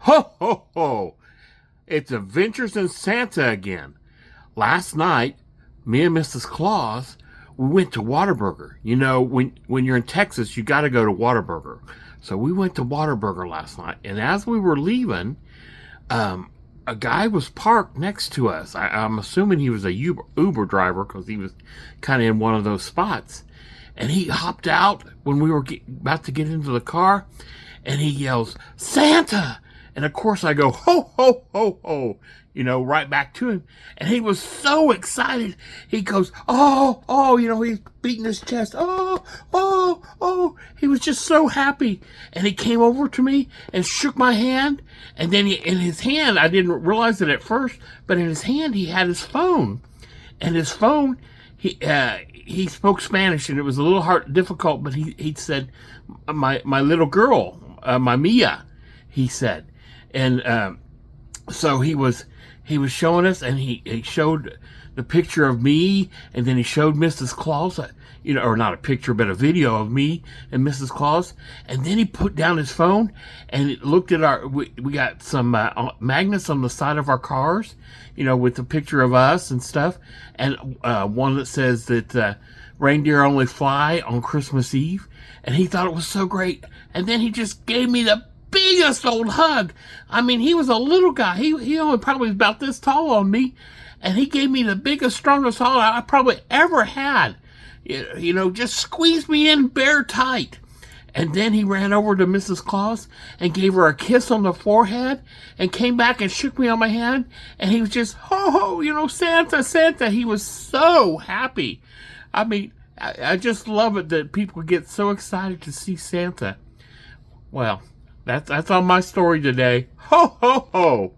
Ho, ho, ho! It's Adventures in Santa again. Last night, me and Mrs. Claus, we went to Whataburger. You know, when you're in Texas, you got to go to Whataburger. So we went to Whataburger last night, and as we were leaving, a guy was parked next to us. I'm assuming he was a Uber driver because he was kind of in one of those spots. And he hopped out when we were about to get into the car, and he yells, "Santa!" And of course I go, "Ho, ho, ho, ho," right back to him. And he was so excited. He goes, "Oh, oh," he's beating his chest. "Oh, oh, oh." He was just so happy. And he came over to me and shook my hand. And then in his hand, I didn't realize it at first, but in his hand, he had his phone. And his phone, he spoke Spanish, and it was a little difficult, but he said, my little girl, my Mia, he said. And so he was showing us, and he showed the picture of me, and then he showed Mrs. Claus, or not a picture, but a video of me and Mrs. Claus. And then he put down his phone and looked at we got some magnets on the side of our cars, with the picture of us and stuff. And one that says that reindeer only fly on Christmas Eve. And he thought it was so great. And then he just gave me the biggest old hug. I mean, he was a little guy. He only probably was about this tall on me, and he gave me the biggest, strongest hug I probably ever had. Just squeezed me in bear tight. And then he ran over to Mrs. Claus and gave her a kiss on the forehead, and came back and shook me on my hand, and he was just, "Ho, ho, Santa, Santa." He was so happy. I mean, I just love it that people get so excited to see Santa. Well, that's all my story today. Ho, ho, ho.